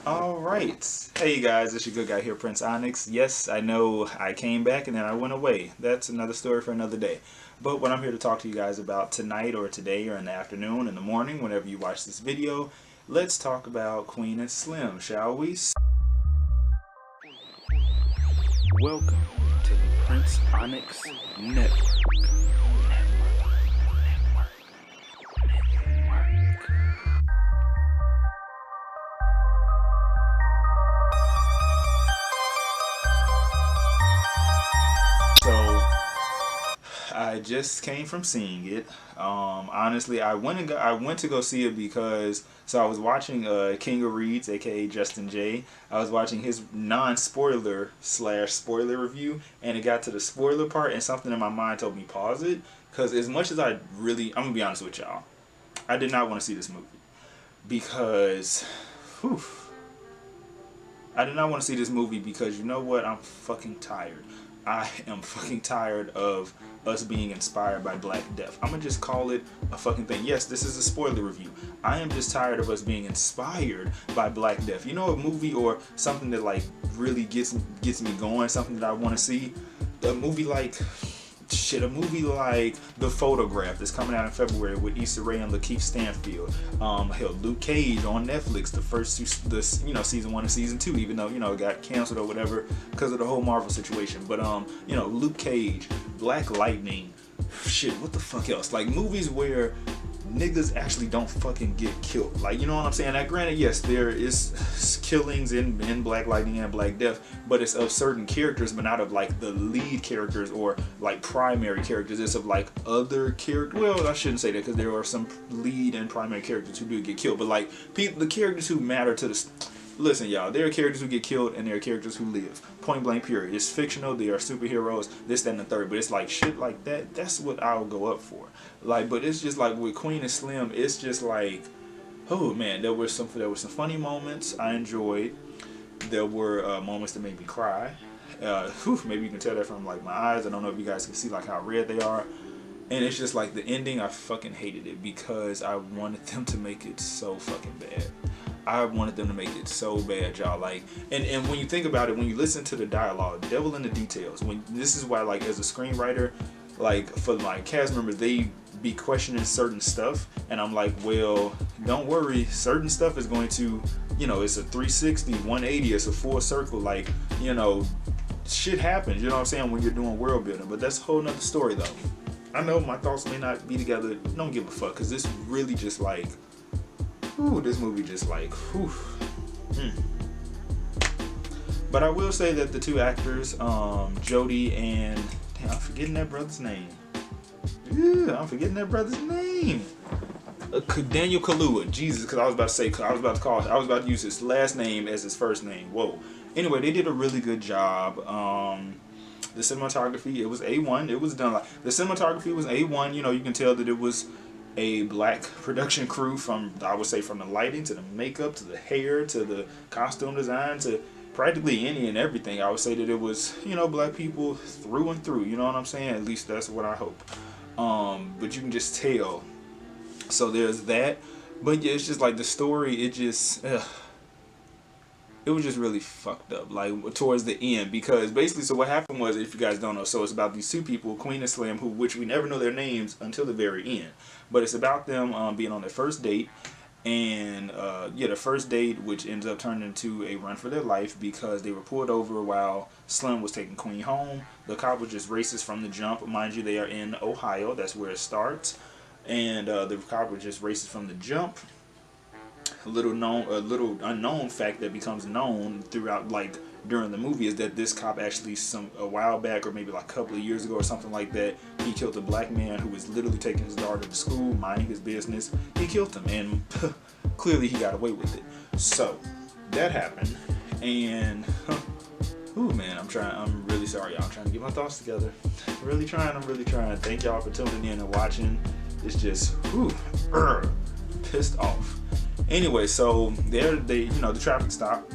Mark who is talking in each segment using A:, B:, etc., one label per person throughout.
A: All right. Hey guys, it's your good guy here, PrinceOnyx. Yes, I know I came back and then I went away. That's another story for another day. But what I'm here to talk to you guys about tonight or today or in the afternoon, in the morning, whenever you watch this video, let's talk about Queen and Slim, shall we? Welcome to the PrinceOnyx Network. So I just came from seeing it. Honestly, I went to go see it because I was watching King of Reads, aka Justin J. I was watching his non-spoiler / spoiler review, and it got to the spoiler part, and something in my mind told me pause it, because as much as I'm gonna be honest with y'all, I did not want to see this movie because, whew, I did not want to see this movie because you know what? I'm fucking tired. I am fucking tired of us being inspired by Black Death. I'm gonna just call it a fucking thing. Yes, this is a spoiler review. I am just tired of us being inspired by Black Death. You know, a movie or something that like really gets me going, something that I want to see. A movie like The Photograph that's coming out in February with Issa Rae and Lakeith Stanfield. Hell, Luke Cage on Netflix, the first two, season 1 and season 2, even though it got canceled or whatever because of the whole Marvel situation. But Luke Cage, Black Lightning, shit, what the fuck else? Like movies where niggas actually don't fucking get killed. Like, you know what I'm saying? Now, granted, yes, there is killings in Black Lightning and Black Death, but it's of certain characters, but not of like the lead characters or like primary characters. It's of like other characters. Well, I shouldn't say that because there are some lead and primary characters who do get killed, but like the characters who matter to the. Listen, y'all, there are characters who get killed and there are characters who live. Point blank period. It's fictional, they are superheroes, this, that, and the third. But it's like shit like that, that's what I'll go up for. Like, but it's just like with Queen and Slim, it's just like, oh man, there were some funny moments I enjoyed. There were moments that made me cry. Maybe you can tell that from like my eyes. I don't know if you guys can see like how red they are. And it's just like the ending, I fucking hated it because I wanted them to make it so fucking bad. I wanted them to make it so bad, y'all. Like, and when you think about it, when you listen to the dialogue, devil in the details. This is why, like, as a screenwriter, like for my cast members, they be questioning certain stuff, and I'm like, well, don't worry, certain stuff is going to, it's a 360, 180, it's a full circle, like, shit happens. You know what I'm saying, when you're doing world building, but that's a whole nother story, though. I know my thoughts may not be together. Don't give a fuck, because this really just like. This movie just like, But I will say that the two actors, Jody and, damn, I'm forgetting that brother's name. Daniel Kaluuya. Jesus, because I was about to use his last name as his first name. Whoa. Anyway, they did a really good job. The cinematography, it was A1. It was done like, the cinematography was A1. You can tell that it was a black production crew from the lighting to the makeup to the hair to the costume design to practically any and everything. I would say that it was, black people through and through. You know what I'm saying? At least that's what I hope. But you can just tell. So there's that. But yeah, it's just like the story, it was just really fucked up, like towards the end, because basically, so what happened was, if you guys don't know, so it's about these two people, Queen and Slim, which we never know their names until the very end, but it's about them being on their first date, and the first date, which ends up turning into a run for their life because they were pulled over while Slim was taking Queen home. The cop was just racist from the jump. Mind you, they are in Ohio, that's where it starts, and the cop was just racist from the jump. A little unknown fact that becomes known throughout, like during the movie, is that this cop actually a while back, or maybe like a couple of years ago or something like that, he killed a black man who was literally taking his daughter to school, minding his business. He killed him, and clearly he got away with it. So that happened, and man, I'm really sorry, y'all. I'm trying to get my thoughts together. I'm really trying. Thank y'all for tuning in and watching. It's just pissed off. Anyway, so the traffic stop.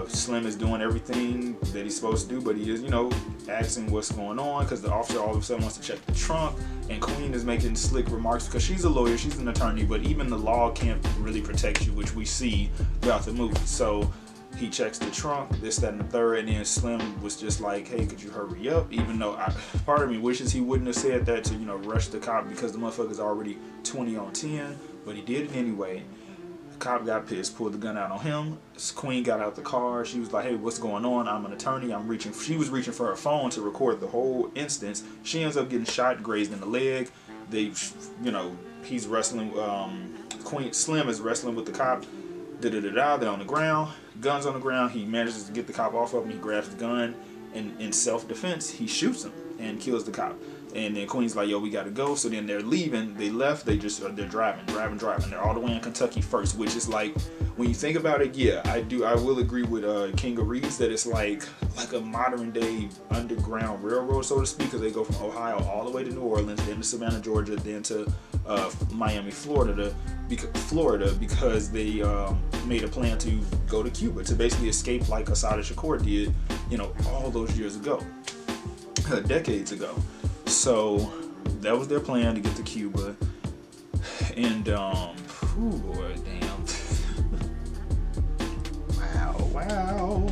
A: Slim is doing everything that he's supposed to do, but he is, asking what's going on because the officer all of a sudden wants to check the trunk, and Queen is making slick remarks because she's a lawyer, she's an attorney, but even the law can't really protect you, which we see throughout the movie. So he checks the trunk, this, that, and the third, and then Slim was just like, hey, could you hurry up? Even though part of me wishes he wouldn't have said that to, rush the cop because the motherfucker's already 20 on 10, but he did it anyway. Cop got pissed, pulled the gun out on him. Queen got out the car. She was like, hey, what's going on? I'm an attorney. She was reaching for her phone to record the whole instance. She ends up getting shot, grazed in the leg. He's wrestling, Slim is wrestling with the cop. They're on the ground. Gun's on the ground. He manages to get the cop off of him. He grabs the gun, and in self-defense, he shoots him and kills the cop. And then Queen's like, yo, we gotta go. So then they're leaving. They left. They're driving. They're all the way in Kentucky first, which is like, when you think about it, yeah, I will agree with King of Reeds that it's like a modern day underground railroad, so to speak, because they go from Ohio all the way to New Orleans, then to Savannah, Georgia, then to Miami, Florida, because they made a plan to go to Cuba to basically escape like Assata Shakur did, all those years ago, decades ago. So that was their plan to get to Cuba, and boy, damn, wow,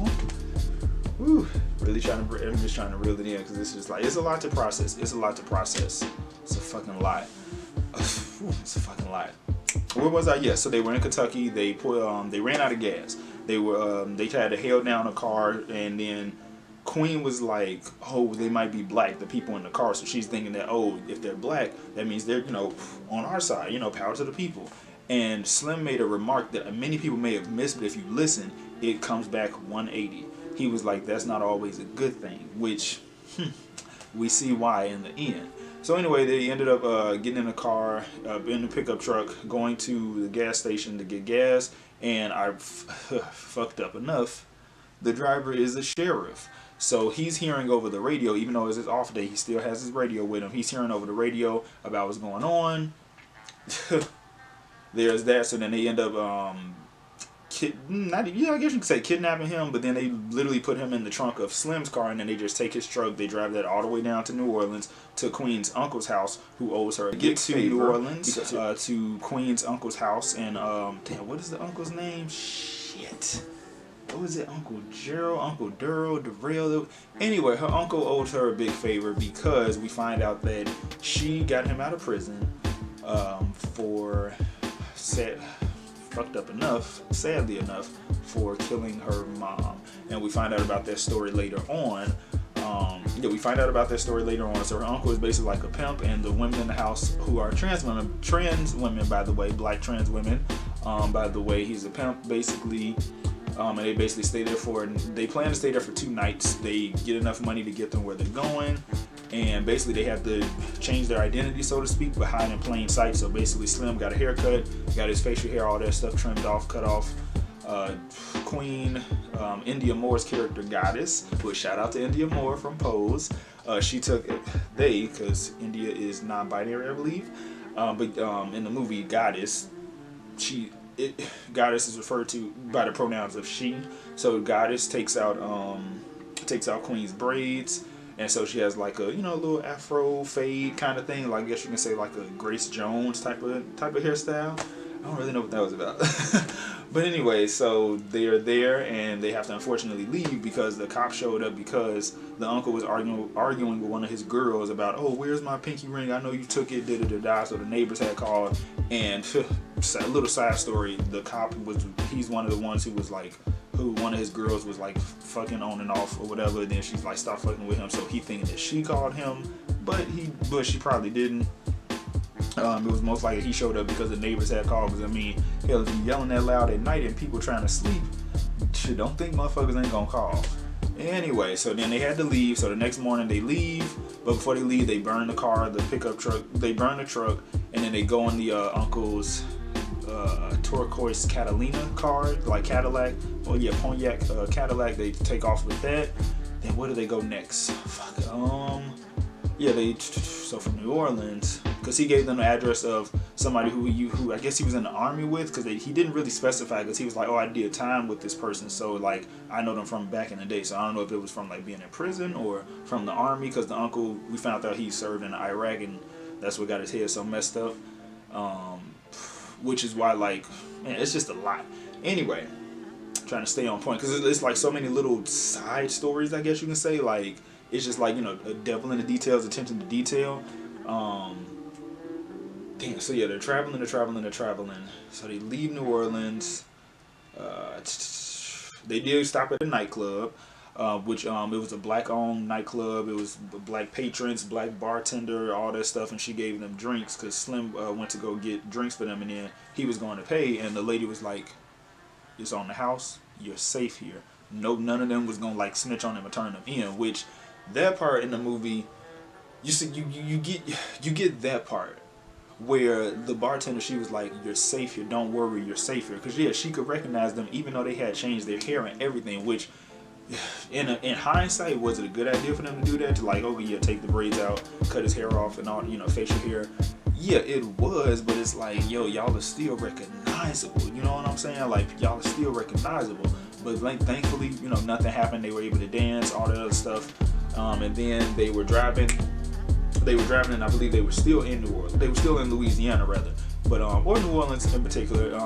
A: really I'm just trying to reel it in because it's just like it's a lot to process. It's a fucking lot. It's a fucking lot. Where was I? Yeah, so they were in Kentucky. They ran out of gas. They tried to hail down a car, and then Queen was like, oh, they might be black, the people in the car. So she's thinking that, oh, if they're black, that means they're, on our side, power to the people. And Slim made a remark that many people may have missed, but if you listen, it comes back 180. He was like, that's not always a good thing, which we see why in the end. So anyway, they ended up getting in a car, in the pickup truck, going to the gas station to get gas, and I fucked up enough. The driver is a sheriff. So he's hearing over the radio, even though it's his off day, he still has his radio with him. He's hearing over the radio about what's going on. There's that. So then they end up, I guess you could say kidnapping him, but then they literally put him in the trunk of Slim's car, and then they just take his truck. They drive that all the way down to New Orleans to Queen's uncle's house, who owes her a get to New Orleans, to Queen's uncle's house. And, damn, what is the uncle's name? Shit. What was it? Uncle Gerald, Uncle Darrell. Anyway, her uncle owed her a big favor because we find out that she got him out of prison for sadly enough, for killing her mom. And we find out about that story later on. So her uncle is basically like a pimp, and the women in the house who are trans women, by the way, black trans women, by the way, he's a pimp basically. And they basically they plan to stay there for 2 nights. They get enough money to get them where they're going, and basically they have to change their identity, so to speak, but hide in plain sight. So basically Slim got a haircut, got his facial hair, all that stuff trimmed off, cut off. Queen, India Moore's character Goddess, which shout out to India Moore from Pose. She took because India is non-binary, I believe. But in the movie Goddess, Goddess is referred to by the pronouns of she. So Goddess takes out Queen's braids, and so she has like a little afro fade kind of thing. Like I guess you can say like a Grace Jones type of hairstyle. I don't really know what that was about. But anyway, so they are there, and they have to unfortunately leave because the cop showed up because the uncle was arguing with one of his girls about, oh, where's my pinky ring? I know you took it, So the neighbors had called, and a little side story, the cop he's one of the ones who was like, one of his girls was like fucking on and off or whatever, and then she's like, stop fucking with him. So he thinking that she called him, but she probably didn't. It was most likely he showed up because the neighbors had called. Because hell, if you yelling that loud at night and people trying to sleep, shit, don't think motherfuckers ain't gonna call. Anyway, so then they had to leave. So the next morning they leave, but before they leave, they burn the car, the pickup truck. They burn the truck, and then they go in the uncle's turquoise Catalina car, like Cadillac. Oh yeah, Pontiac Cadillac. They take off with that. Then where do they go next? Yeah, so from New Orleans, because he gave them the address of somebody who I guess he was in the army with, because he didn't really specify, because he was like, oh, I did time with this person, so like I know them from back in the day. So I don't know if it was from like being in prison or from the army, because the uncle, we found out he served in Iraq, and that's what got his head so messed up. Which is why, like, man, it's just a lot. Anyway, trying to stay on point, because it's like so many little side stories, I guess you can say. Like, it's just like, you know, a devil in the details, attention to detail. Damn, so yeah, they're traveling. So they leave New Orleans. They did stop at a nightclub, which it was a black-owned nightclub. It was black patrons, black bartender, all that stuff, and she gave them drinks, because Slim went to go get drinks for them, and then he was going to pay, and the lady was like, it's on the house, you're safe here. No, none of them was gonna like snitch on them or turn them in, which that part in the movie, you see, you get that part where the bartender, she was like, you're safe here, don't worry, you're safe here, because yeah, she could recognize them even though they had changed their hair and everything, which in hindsight, was it a good idea for them to do that, to like, oh yeah, take the braids out, cut his hair off and all, you know, facial hair? Yeah, it was, but it's like, yo, y'all are still recognizable, you know what I'm saying? Like, y'all are still recognizable. But like, thankfully, you know, nothing happened. They were able to dance, all that other stuff. And then they were driving, and I believe they were still in New Orleans. They were still in Louisiana, rather. But or New Orleans in particular.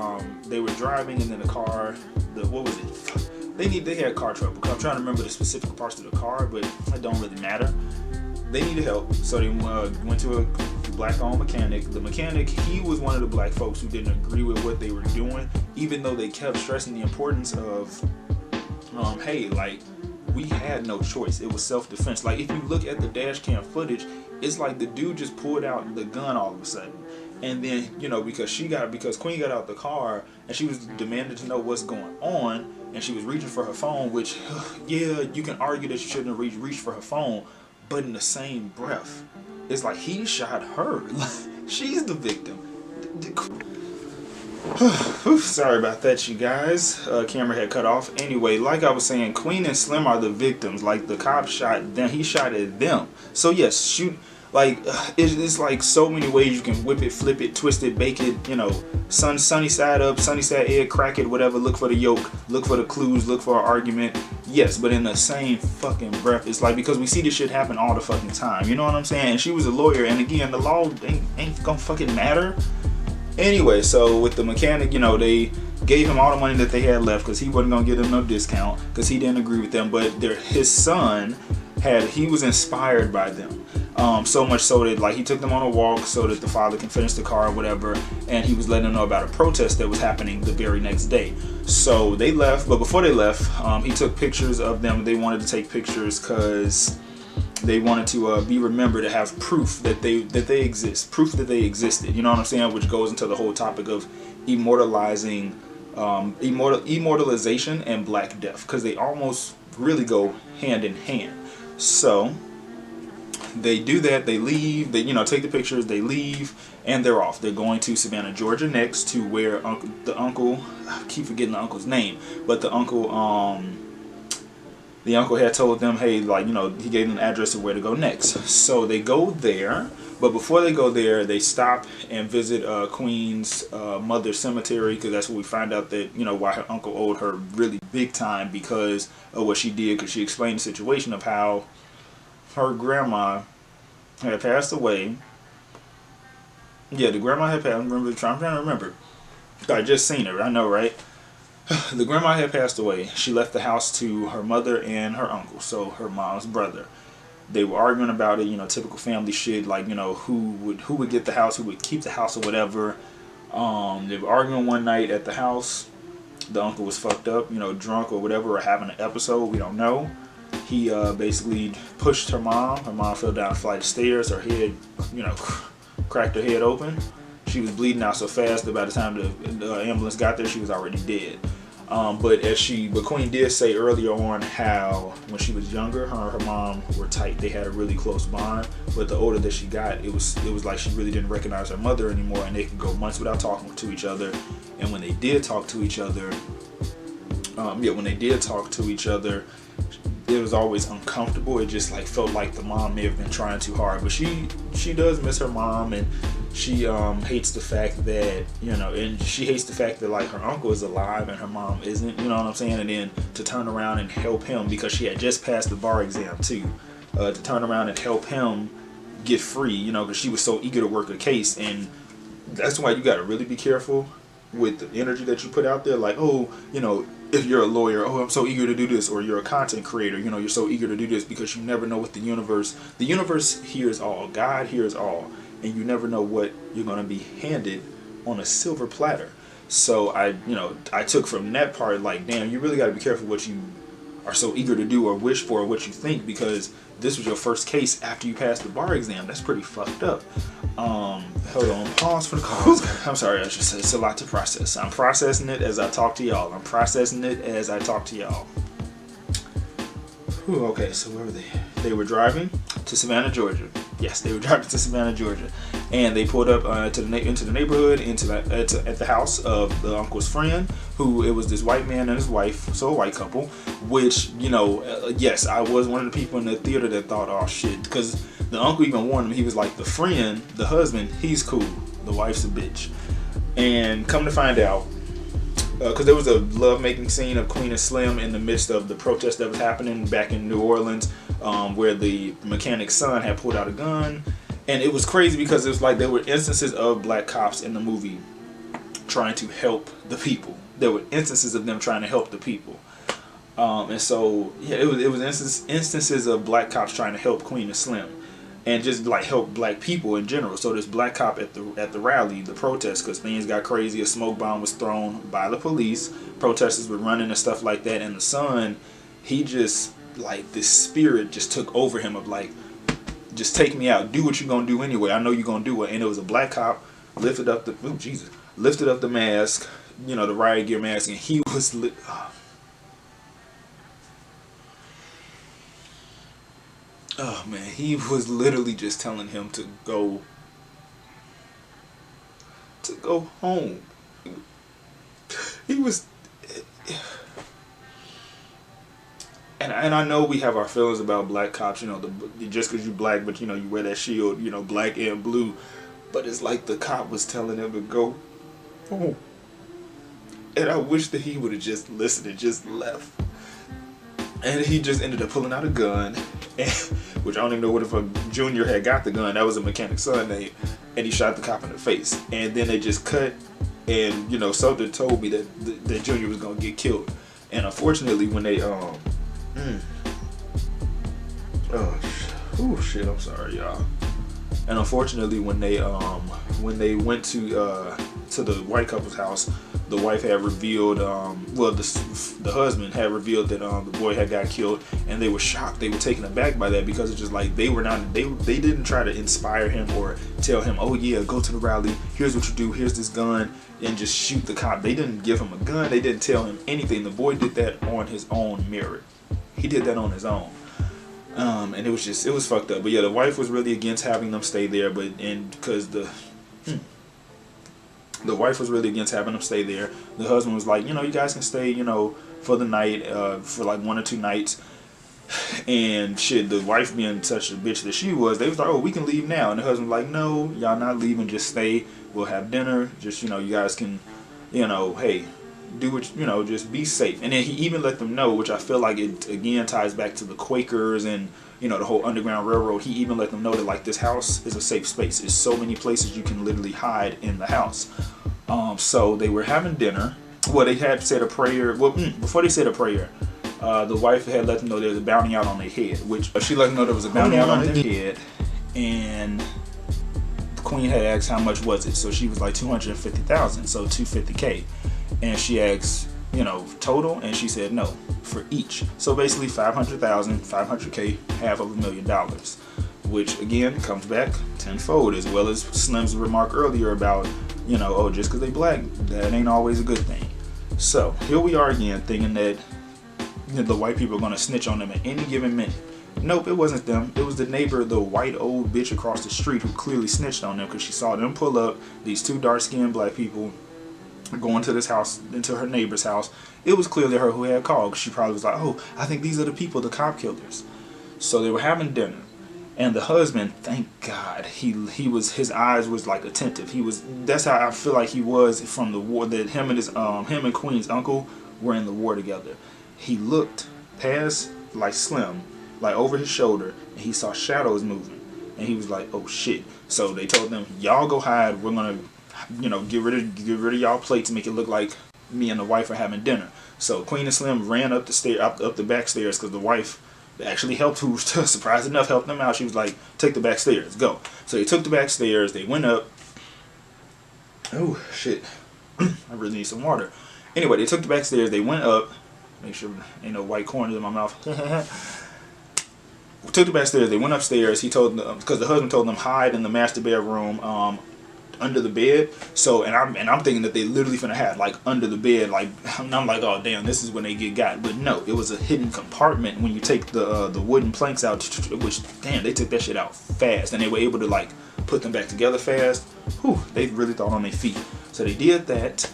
A: They were driving, and then the car, what was it? They had car trouble. I'm trying to remember the specific parts of the car, but it don't really matter. They needed help, so they went to a black-owned mechanic. The mechanic, he was one of the black folks who didn't agree with what they were doing, even though they kept stressing the importance of, hey, like, we had no choice. It was self-defense. Like, if you look at the dash cam footage, it's like the dude just pulled out the gun all of a sudden. And then, you know, because Queen got out the car and she was demanding to know what's going on, and she was reaching for her phone, which, yeah, you can argue that she shouldn't have reached for her phone, but in the same breath, it's like he shot her. She's the victim. Sorry about that, you guys. Camera had cut off. Anyway, like I was saying, Queen and Slim are the victims. Like, the cop shot them. He shot at them. So yes, shoot. Like, it's like so many ways you can whip it, flip it, twist it, bake it, you know, sunny side up, sunny side egg, crack it, whatever. Look for the yolk, look for the clues, look for an argument. Yes, but in the same fucking breath, it's like, because we see this shit happen all the fucking time. You know what I'm saying? And she was a lawyer, and again, the law ain't gonna fucking matter. Anyway, so with the mechanic, you know, they gave him all the money that they had left, because he wasn't gonna give them no discount, because he didn't agree with them. But his son he was inspired by them. So much so that, like, he took them on a walk so that the father can finish the car or whatever, and he was letting them know about a protest that was happening the very next day. So they left, but before they left, he took pictures of them. They wanted to take pictures because they wanted to be remembered, to have proof that they exist, proof that they existed. You know what I'm saying? Which goes into the whole topic of immortalizing, immortalization and Black Death, because they almost really go hand in hand. So they do that. They leave. They, you know, take the pictures. They leave, and they're off. They're going to Savannah, Georgia next, to where the uncle. I keep forgetting the uncle's name, but the uncle had told them, hey, like, you know, he gave them an address of where to go next. So they go there, but before they go there, they stop and visit Queen's mother's cemetery, because that's where we find out that, you know, why her uncle owed her really big time because of what she did, because she explained the situation of how her grandma had passed away. Yeah, the grandma had passed. I'm trying to remember. I just seen her. I know, right? The grandma had passed away. She left the house to her mother and her uncle, so her mom's brother. They were arguing about it, you know, typical family shit, like, you know, who would get the house, who would keep the house or whatever. They were arguing one night at the house. The uncle was fucked up, you know, drunk or whatever, or having an episode, we don't know. He basically pushed her mom. Her mom fell down a flight of stairs. Her head, you know, cracked her head open. She was bleeding out so fast that by the time the ambulance got there, she was already dead. But Queen did say earlier on how when she was younger, her and her mom were tight. They had a really close bond. But the older that she got, it was like she really didn't recognize her mother anymore, and they could go months without talking to each other. And when they did talk to each other, it was always uncomfortable. It just like felt like the mom may have been trying too hard, but she does miss her mom, and she hates the fact that, you know, and she hates the fact that like her uncle is alive and her mom isn't, you know what I'm saying? And then to turn around and help him, because she had just passed the bar exam too, to turn around and help him get free, you know, because she was so eager to work a case. And that's why you got to really be careful with the energy that you put out there. Like, oh, you know, if you're a lawyer, oh, I'm so eager to do this, or you're a content creator, you know, you're so eager to do this, because you never know what the universe hears all, God hears all, and you never know what you're going to be handed on a silver platter. So I took from that part, like, damn, you really got to be careful what you are so eager to do or wish for or what you think, because this was your first case after you passed the bar exam. That's pretty fucked up. Hold on, pause for the call. I'm sorry, I just said it's a lot to process. I'm processing it as I talk to y'all. Whew, okay, so where were they? They were driving to Savannah, Georgia. Yes, they were driving to Savannah, Georgia, and they pulled up into the neighborhood, at the house of the uncle's friend, who, it was this white man and his wife, so a white couple. Which, you know, yes, I was one of the people in the theater that thought, oh shit, because the uncle even warned him. He was like, the friend, the husband, he's cool, the wife's a bitch. And come to find out, because there was a love-making scene of Queen and Slim in the midst of the protest that was happening back in New Orleans, where the mechanic's son had pulled out a gun. And it was crazy because it was like there were instances of black cops in the movie trying to help the people. There were instances of them trying to help the people. And so, yeah, it was instances of black cops trying to help Queen and Slim, and just like help black people in general. So this black cop at the rally, the protest, because things got crazy, a smoke bomb was thrown by the police, protesters were running and stuff like that, and the son, he just, like, this spirit just took over him of like, just take me out, do what you're gonna do anyway, I know you're gonna do it. And it was a black cop lifted up the mask, you know, the riot gear mask, and he was oh man, he was literally just telling him to go home. He was, and I know we have our feelings about black cops, you know, just because you black, but you know, you wear that shield, you know, black and blue, but it's like the cop was telling him to go home. And I wish that he would have just listened and just left. And he just ended up pulling out a gun, which I don't even know what if a Junior had got the gun. That was a mechanic's son name, and he shot the cop in the face. And then they just cut, and you know, something told me that Junior was gonna get killed. And unfortunately, when they shit, I'm sorry, y'all. And unfortunately, when they went to the white couple's house, the wife had revealed, the husband had revealed that the boy had got killed, and they were shocked. They were taken aback by that, because it's just like they didn't try to inspire him or tell him, oh yeah, go to the rally, here's what you do, here's this gun, and just shoot the cop. They didn't give him a gun. They didn't tell him anything. The boy did that on his own merit. He did that on his own. And it was fucked up. But yeah, the wife was really against having them stay there, because the wife was really against having them stay there. The husband was like, you know, you guys can stay, you know, for the night, for like 1 or 2 nights. And shit, the wife being such a bitch that she was, they was like, oh, we can leave now. And the husband was like, no, y'all not leaving, just stay. We'll have dinner. Just, you know, you guys can, you know, hey, do what, you know, just be safe. And then he even let them know, which I feel like it again ties back to the Quakers and, you know, the whole Underground Railroad. He even let them know that like this house is a safe space. There's so many places you can literally hide in the house. So they were having dinner. Well, they had said a prayer. Well, before they said a prayer, the wife had let them know there was a bounty out on their head, which she let them know there was a bounty out on their head, and the queen had asked how much was it. So she was like 250,000, so 250K, and she asked, you know, total, and she said no for each. So basically 500,000, 500K, $500,000, which again comes back tenfold, as well as Slim's remark earlier about, you know, oh, just because they black, that ain't always a good thing. So here we are again, thinking that, you know, the white people are gonna snitch on them at any given minute. Nope, it wasn't them. It was the neighbor, the white old bitch across the street, who clearly snitched on them because she saw them pull up, these 2 dark-skinned black people, going to this house, into her neighbor's house. It was clearly her who had called. She probably was like, oh, I think these are the people, the cop killers. So they were having dinner. And the husband, thank God, his eyes was like attentive. That's how I feel like he was from the war, that him and Queen's uncle were in the war together. He looked past like Slim, like over his shoulder, and he saw shadows moving. And he was like, oh shit. So they told them, y'all go hide. We're gonna, get rid of y'all plates, make it look like me and the wife are having dinner. So Queen and Slim ran up the back stairs, because the wife actually helped, who surprised enough helped them out. She was like, take the back stairs, go. So they took the back stairs, they went up. Oh shit. I really need some water. Anyway, they took the back stairs, they went up. Make sure ain't no white corners in my mouth. Took the back stairs, they went upstairs. He told them, because the husband told them, hide in the master bedroom, under the bed. So and I'm thinking that they literally finna have like under the bed, like, and I'm like, oh damn, this is when they get got. But no, it was a hidden compartment when you take the wooden planks out, which damn, they took that shit out fast, and they were able to like put them back together fast. Whew, they really thought on their feet. So they did that.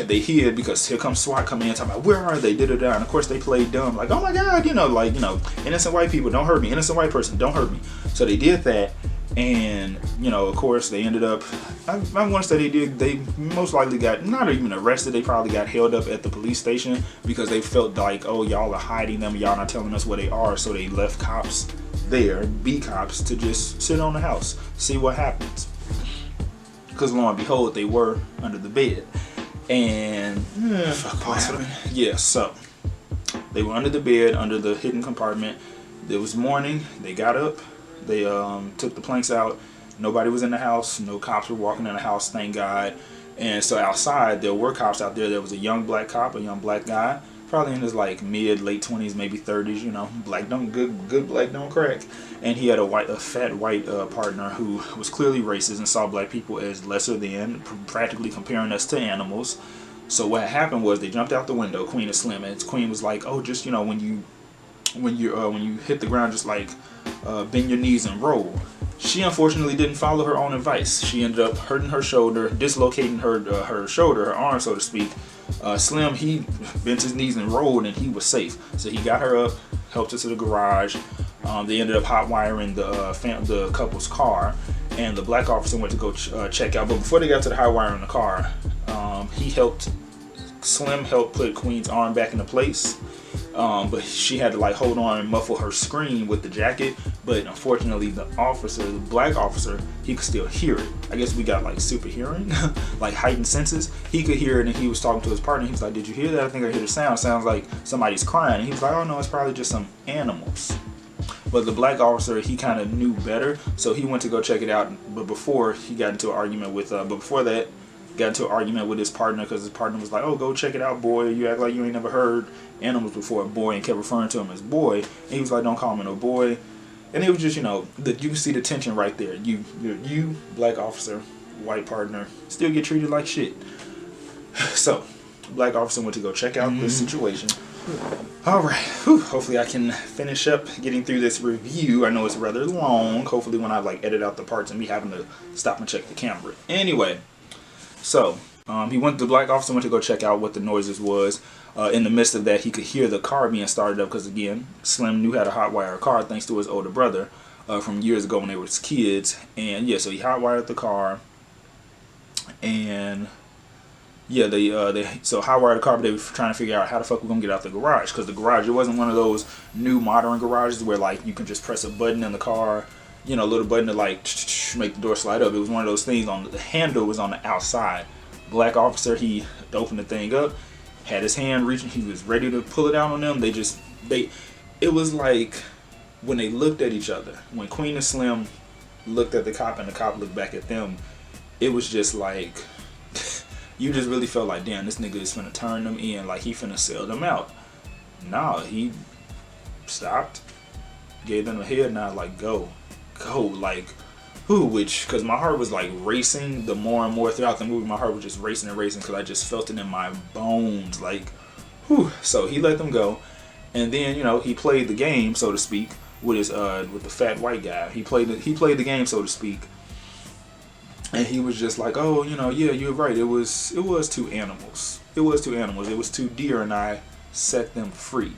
A: They hid, because here comes SWAT coming in talking about, where are they? And of course they played dumb, like, oh my god, innocent white people, don't hurt me, innocent white person, don't hurt me. So they did that. And of course they ended up, I want to say they most likely got not even arrested. They probably got held up at the police station, because they felt like, oh, y'all are hiding them, y'all not telling us where they are. So they left cops there, B cops, to just sit on the house, see what happens. Because lo and behold, they were under the bed. And so they were under the bed, under the hidden compartment. It was morning. They got up. They took the planks out. Nobody was in the house. No cops were walking in the house, thank God. And so outside, there were cops out there. There was a young black cop, a young black guy, probably in his like late 20s, maybe 30s. Black don't good black don't crack. And he had a fat white partner who was clearly racist and saw black people as lesser than, practically comparing us to animals. So what happened was they jumped out the window, Queen and Slim, and Queen was like, oh, just when you hit the ground, just like bend your knees and roll. She unfortunately didn't follow her own advice. She ended up hurting her shoulder, dislocating her shoulder, her arm, so to speak. Slim, he bent his knees and rolled, and he was safe. So he got her up, helped her to the garage. They ended up hot wiring the couple's car, and the black officer went to go check out. But before they got to the hot wire in the car, Slim helped put Queen's arm back into place. But she had to like hold on and muffle her scream with the jacket. But unfortunately, the black officer, he could still hear it. I guess we got like super hearing, like heightened senses. He could hear it, and he was talking to his partner. He was like, "Did you hear that? I think I hear the sound. Sounds like somebody's crying." And he was like, "Oh no, it's probably just some animals." But the black officer, he kind of knew better, so he went to go check it out. But before he got into an argument with, his partner, because his partner was like, "Oh, go check it out, boy. You act like you ain't never heard animals before, boy," and kept referring to him as boy. And he was like, "Don't call me no boy." And it was just, you can see the tension right there. You, black officer, white partner, still get treated like shit. So, black officer went to go check out this situation. Alright, hopefully I can finish up getting through this review. I know it's rather long. Hopefully when I edit out the parts and me having to stop and check the camera. Anyway, so the black officer went to go check out what the noises was. In the midst of that, he could hear the car being started up, because again, Slim knew how to hotwire a car thanks to his older brother from years ago when they were kids. And yeah, so he hotwired the car, and yeah, they hotwired the car, but they were trying to figure out how the fuck we're gonna get out the garage, because the garage, it wasn't one of those new modern garages where you can just press a button in the car, a little button to make the door slide up. It was one of those things the handle was on the outside. Black officer, he opened the thing up, had his hand reaching, he was ready to pull it out on them. It was like when they looked at each other, when Queen and Slim looked at the cop and the cop looked back at them, it was just like, you just really felt like, damn, this nigga is finna turn them in, like he finna sell them out. Nah, he stopped, gave them a head nod, like go, because my heart was racing the more and more throughout the movie. My heart was just racing and racing, because I just felt it in my bones, So he let them go, and then he played the game, so to speak, with the fat white guy. He played the game, so to speak. And he was just like, oh, yeah, you're right. It was two animals. It was two animals. It was two deer, and I set them free.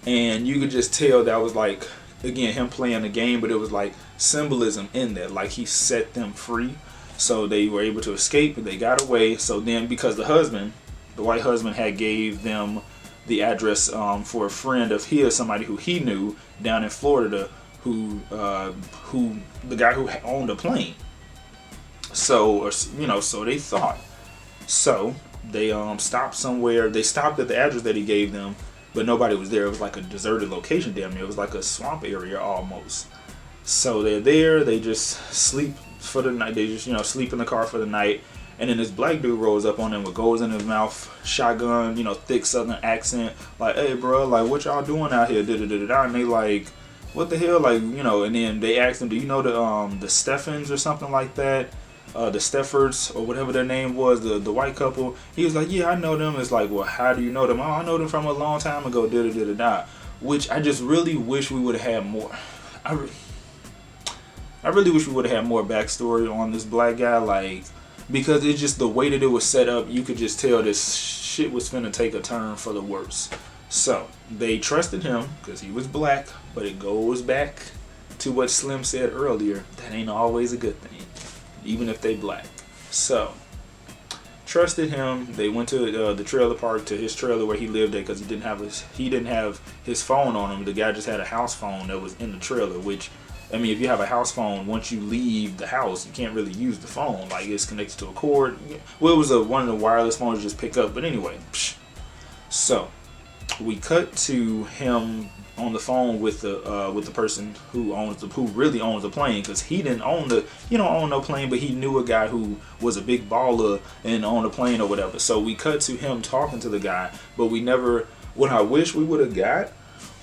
A: And you could just tell that was like, again, him playing the game, but it was like symbolism in that. Like, he set them free. So they were able to escape, and they got away. So then, because the white husband had gave them the address for a friend of his, somebody who he knew down in Florida, who the guy who owned a plane. So so they thought. So they stopped somewhere. They stopped at the address that he gave them, but nobody was there. It was like a deserted location damn near. It was like a swamp area almost. So they're there. They just sleep for the night. They just sleep in the car for the night. And then this black dude rolls up on them with goes in his mouth, shotgun, thick southern accent, like, hey bro, like, what y'all doing out here? And they like, what the hell, like, and then they asked him, do you know the Steffens or something like that? The Steffords or whatever their name was, the white couple. He was like, yeah, I know them. It's like, well, how do you know them? Oh, I know them from a long time ago. Which I just really wish we would have had more. I really wish we would have had more backstory on this black guy, like, because it's just the way that it was set up. You could just tell this shit was finna take a turn for the worse. So they trusted him because he was black, but it goes back to what Slim said earlier. That ain't always a good thing, even if they black. So trusted him. They went to the trailer park, to his trailer where he lived at, because he didn't have his phone on him. The guy just had a house phone that was in the trailer. Which, I mean, if you have a house phone, once you leave the house, you can't really use the phone. Like, it's connected to a cord. Well, it was one of the wireless phones you just pick up. But anyway, so we cut to him on the phone with the person who really owns the plane, because he didn't own no plane, but he knew a guy who was a big baller and owned a plane or whatever. So we cut to him talking to the guy, but what I wish we would have got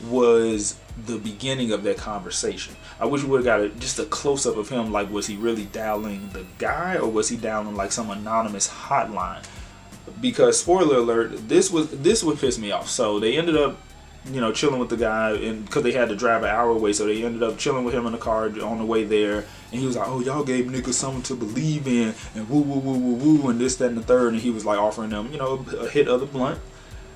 A: was the beginning of that conversation. I wish we would have got just a close up of him. Like, was he really dialing the guy, or was he dialing like some anonymous hotline? Because, spoiler alert, this would piss me off. So they ended up chilling with the guy, and because they had to drive an hour away, so they ended up chilling with him in the car on the way there. And he was like, oh, y'all gave niggas something to believe in, and woo woo woo woo woo, and this, that, and the third. And he was like offering them a hit of the blunt.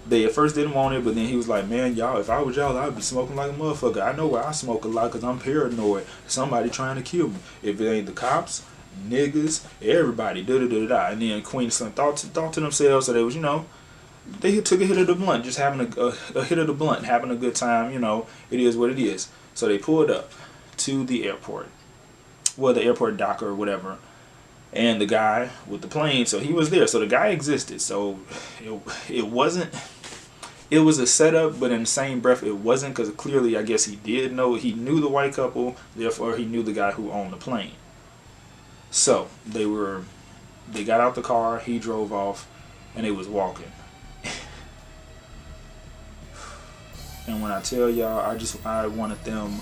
A: They at first didn't want it, but then he was like, man, y'all, if I was y'all, I'd be smoking like a motherfucker. I know where I smoke a lot because I'm paranoid. Somebody trying to kill me. If it ain't the cops, niggas, everybody, And then Queen and Slim thought to themselves, so they was, they took a hit of the blunt, just having a hit of the blunt, having a good time, it is what it is. So they pulled up to the airport. Well, the airport dock or whatever. And the guy with the plane, so he was there. So the guy existed. So it wasn't. It was a setup, but in the same breath, it wasn't, because clearly, I guess he knew the white couple. Therefore, he knew the guy who owned the plane. So they got out the car. He drove off, and they was walking. And when I tell y'all, I wanted them.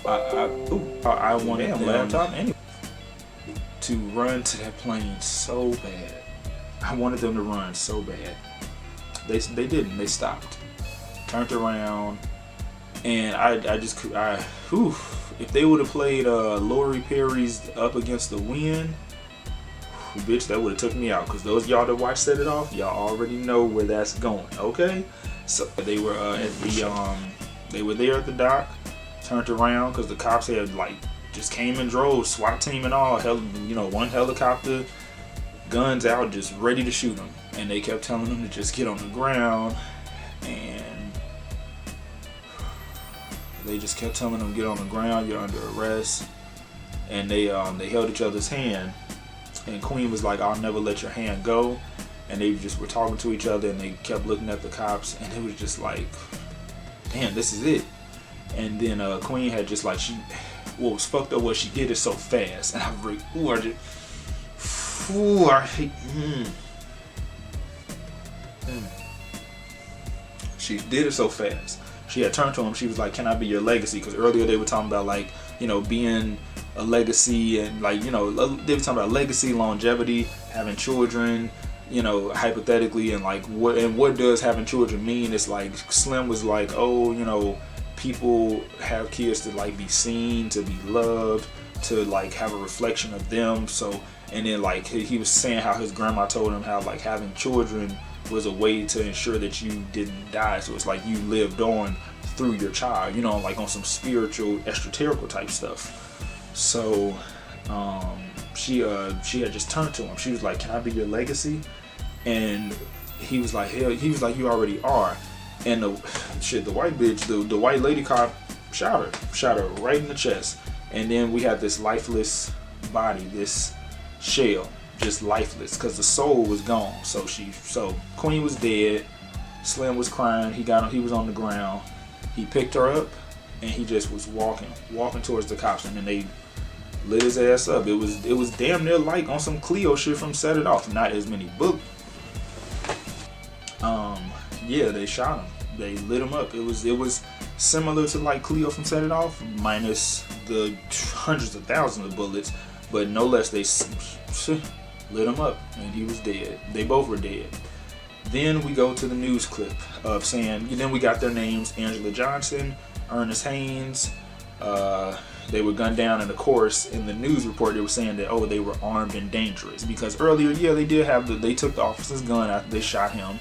A: I wanted them. Laptop anyway. To run to that plane so bad. I wanted them to run so bad. They didn't. They stopped, turned around, and if they would have played Lori Perry's "Up Against the Wind," bitch, that would have took me out. Because those y'all that watch Set It Off, y'all already know where that's going. Okay, so they were they were there at the dock, turned around because the cops had just came and drove, SWAT team and all, one helicopter, guns out, just ready to shoot them. And they kept telling them to just get on the ground, and they just kept telling them, get on the ground, you're under arrest. And they held each other's hand, and Queen was like, I'll never let your hand go. And they just were talking to each other, and they kept looking at the cops, and it was just like, damn, this is it. And then Queen had just what was fucked up was she did it so fast, and she did it so fast. She had turned to him. She was like, "Can I be your legacy?" Because earlier they were talking about being a legacy, and they were talking about legacy, longevity, having children, hypothetically, and what does having children mean? It's like Slim was like, oh, people have kids to be seen, to be loved, to like have a reflection of them. So, and then like he was saying how his grandma told him how like having children was a way to ensure that you didn't die. So it's like you lived on through your child, you know, like on some spiritual, extraterritorial type stuff. So she had just turned to him. She was like, "Can I be your legacy?" And he was like, "Hell," he was like, "You already are." And the white bitch, the white lady cop shot her right in the chest. And then we had this lifeless body, this shell, just lifeless, because the soul was gone. So Queen was dead. Slim was crying. He was on the ground. He picked her up, and he just was walking towards the cops, and then they lit his ass up. It was damn near like on some Cleo shit from Set It Off. Not as many bullets. Yeah, they shot him. They lit him up. It was similar to like Cleo from Set It Off, minus the hundreds of thousands of bullets, but no less. They lit him up, and he was dead. They both were dead. Then we go to the news clip of saying, then we got their names: Angela Johnson, Ernest Haynes. They were gunned down, and of course, in the news report, they were saying that, oh, they were armed and dangerous. Because earlier, yeah, they took the officer's gun after they shot him.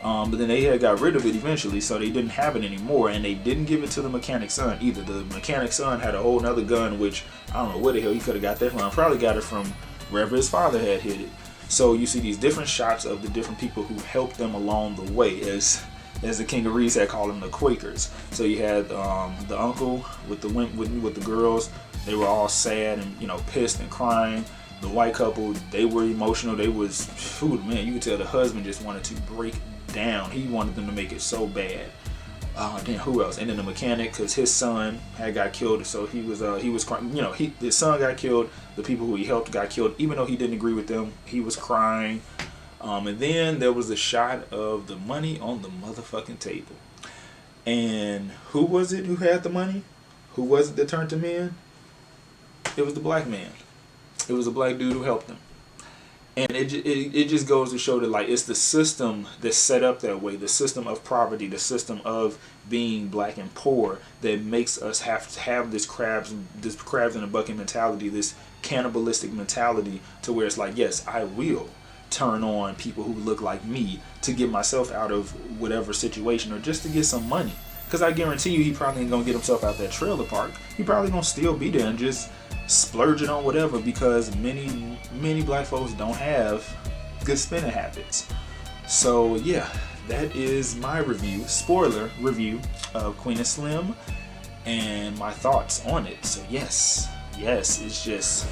A: But then they had got rid of it eventually, so they didn't have it anymore, and they didn't give it to the mechanic's son either. The mechanic's son had a whole nother gun, which I don't know where the hell he could have got that from. Probably got it from wherever his father had hid it. So you see these different shots of the different people who helped them along the way, as the King of Reeds had called them, the Quakers. So you had the uncle with the girls. They were all sad and pissed and crying. The white couple, they were emotional. They was, man, you could tell the husband just wanted to break down. He wanted them to make it so bad. Then who else? And then the mechanic, because his son had got killed, so he was crying. His son got killed. The people who he helped got killed, even though he didn't agree with them. He was crying. And then there was a shot of the money on the motherfucking table. And who was it who had the money? Who was it that turned him in? It was the black man. It was a black dude who helped him. And it just goes to show that like it's the system that's set up that way, the system of poverty, the system of being black and poor, that makes us have to have this crabs in a bucket mentality, this cannibalistic mentality, to where it's like, yes, I will turn on people who look like me to get myself out of whatever situation, or just to get some money. Because I guarantee you, he probably ain't gonna get himself out that trailer park. He probably gonna still be there and just splurging on whatever, because many black folks don't have good spending habits. So yeah, that is my review, spoiler review of Queen and Slim, and my thoughts on it. So yes, it's just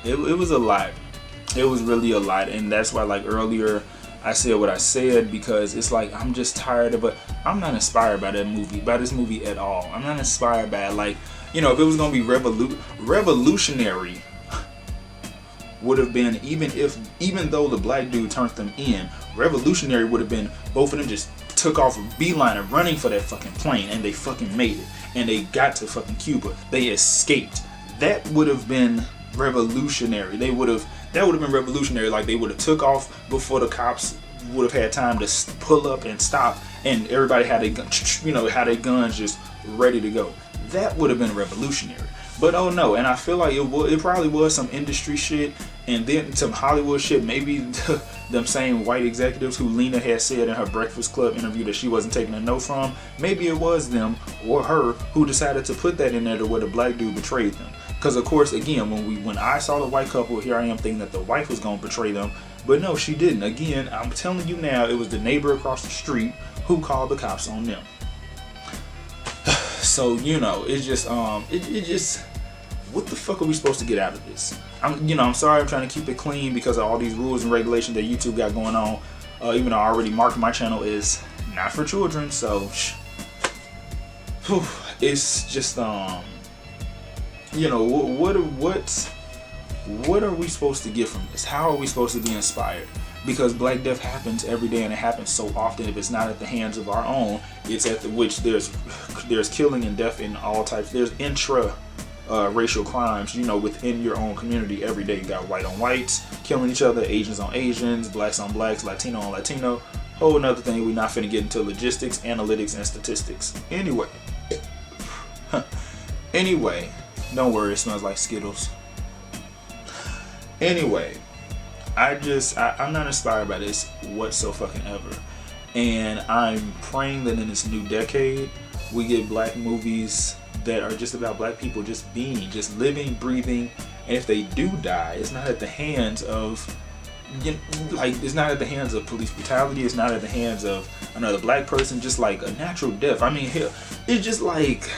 A: it was a lot. It was really a lot, and that's why like earlier I said what I said, because it's like I'm just tired of it. I'm not inspired by this movie at all. I'm not inspired by it. Like, if it was gonna be revolutionary, would have been, even though the black dude turned them in, revolutionary would have been both of them just took off a beeline and running for that fucking plane, and they fucking made it, and they got to fucking Cuba. They escaped. That would have been revolutionary. That would have been revolutionary. Like, they would have took off before the cops would have had time to pull up and stop, and everybody had had their guns just ready to go. That would have been revolutionary. But oh no, and I feel like it probably was some industry shit, and then some Hollywood shit. Maybe them same white executives who Lena had said in her Breakfast Club interview that she wasn't taking a note from. Maybe it was them or her who decided to put that in there to where the black dude betrayed them. Because of course, again, when I saw the white couple, here I am thinking that the wife was gonna betray them, but no, she didn't. Again, I'm telling you now, it was the neighbor across the street who called the cops on them. So it's just what the fuck are we supposed to get out of this? I'm sorry, I'm trying to keep it clean because of all these rules and regulations that YouTube got going on. Even though I already marked my channel is not for children, so it's just what are we supposed to get from this? How are we supposed to be inspired? Because Black Death happens every day, and it happens so often. If it's not at the hands of our own, it's at which there's killing and death in all types. There's racial crimes, within your own community every day. You got white on whites killing each other, Asians on Asians, blacks on blacks, Latino on Latino. Whole another thing. We're not finna get into logistics, analytics, and statistics. Anyway, Anyway, don't worry, it smells like Skittles. Anyway, I'm not inspired by this whatsoever. And I'm praying that in this new decade, we get black movies that are just about black people just being, just living, breathing. And if they do die, it's not at the hands of, it's not at the hands of police brutality. It's not at the hands of another black person. Just like a natural death. I mean, hell, it's just like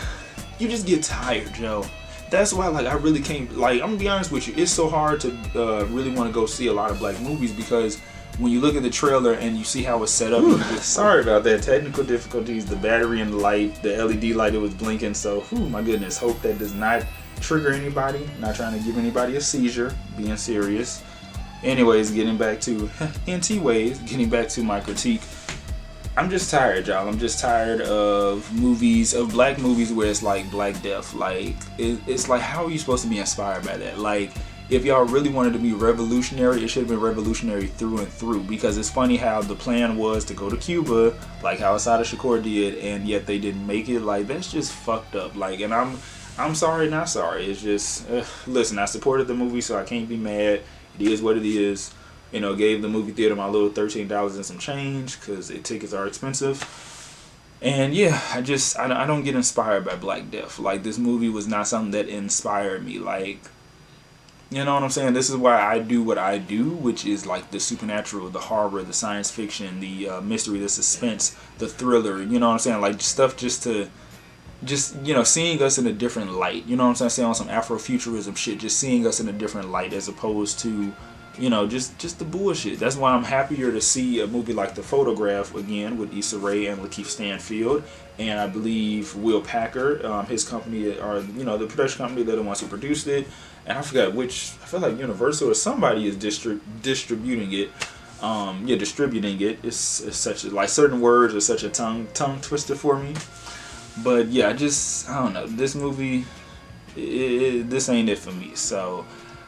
A: you just get tired, Joe. That's why, like, I really can't. Like, I'm gonna be honest with you. It's so hard to really want to go see a lot of black movies because when you look at the trailer and you see how it's set up. Sorry about that. Technical difficulties. The battery and the light, the LED light, it was blinking. So, my goodness. Hope that does not trigger anybody. Not trying to give anybody a seizure. Being serious. Anyways, getting back to getting back to my critique. I'm just tired, y'all. I'm just tired of movies, of black movies where it's like black death. Like, it's like, how are you supposed to be inspired by that? Like, if y'all really wanted to be revolutionary, it should have been revolutionary through and through. Because it's funny how the plan was to go to Cuba, like how Asada Shakur did, and yet they didn't make it. Like, that's just fucked up. Like, and I'm sorry, not sorry. It's just, listen, I supported the movie, so I can't be mad. It is what it is. You know, gave the movie theater my little $13 and some change because the tickets are expensive. And yeah, I don't get inspired by black death. Like, this movie was not something that inspired me. Like, you know what I'm saying? This is why I do what I do, which is like the supernatural, the horror, the science fiction, the mystery, the suspense, the thriller. You know what I'm saying? Like, stuff just, you know, seeing us in a different light. You know what I'm saying? On some Afrofuturism shit, just seeing us in a different light as opposed to, you know, just the bullshit. That's why I'm happier to see a movie like The Photograph again with Issa Rae and Lakeith Stanfield, and I believe Will Packer, his company, or you know, the production company, they're the ones who produced it, and I forgot which. I feel like Universal or somebody is distributing it. Distributing it. It's such a, like, certain words are such a tongue twister for me. But yeah, I don't know. This movie, this ain't it for me. So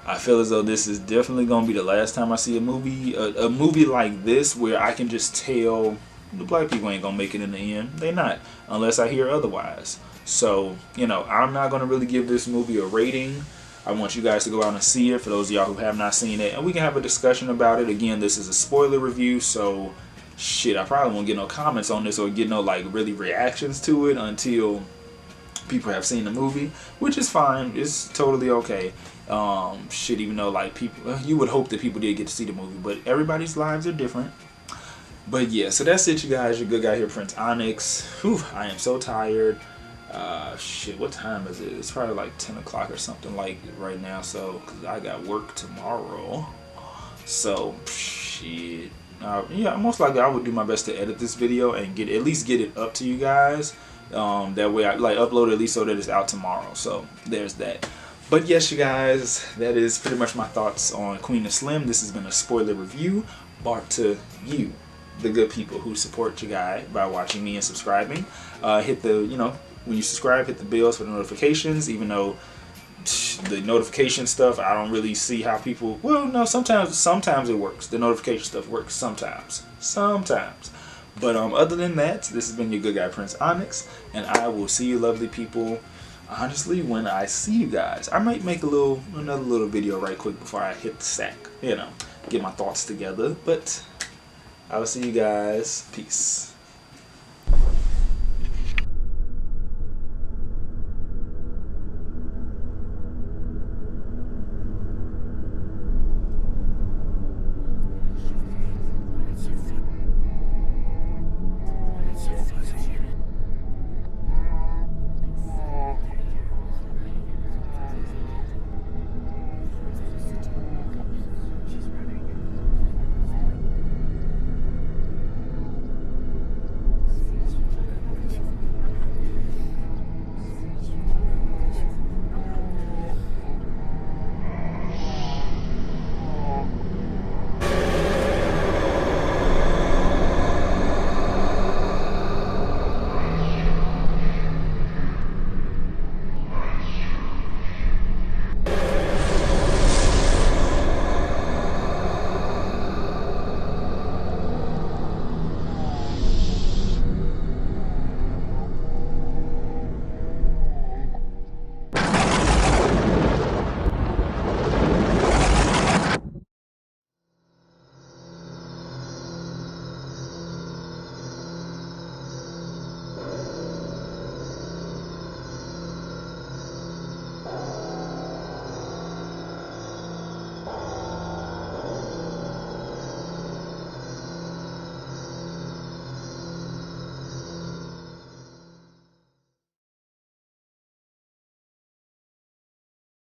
A: I feel as though this is definitely gonna be the last time I see a movie like this where I can just tell the black people ain't gonna make it in the end. They not, unless I hear otherwise. So, you know, I'm not gonna really give this movie a rating. I want you guys to go out and see it, for those of y'all who have not seen it, and we can have a discussion about it. Again, this is a spoiler review, so shit, I probably won't get no comments on this or get no, like, really reactions to it until people have seen the movie, which is fine. It's totally okay. Shit, even though, like, people, you would hope that people did get to see the movie, but everybody's lives are different. But yeah, so that's it, you guys. Your good guy here, PrinceOnyx. Whew, I am so tired. Shit, what time is it? It's probably like 10 o'clock or something like right now, so, cause I got work tomorrow. So, shit. Yeah, most likely I would do my best to edit this video and at least get it up to you guys. That way I upload it at least so that it's out tomorrow. So there's that. But yes, you guys, that is pretty much my thoughts on Queen of Slim. This has been a spoiler review brought to you, the good people who support your guy by watching me and subscribing. Hit the, you know, when you subscribe, hit the bells for the notifications, even though the notification stuff, I don't really see how people, well, no, sometimes it works. The notification stuff works sometimes. But other than that, this has been your good guy, PrinceOnyx, and I will see you lovely people, honestly, when I see you guys. I might make another little video right quick before I hit the sack, you know, get my thoughts together, but I will see you guys. Peace.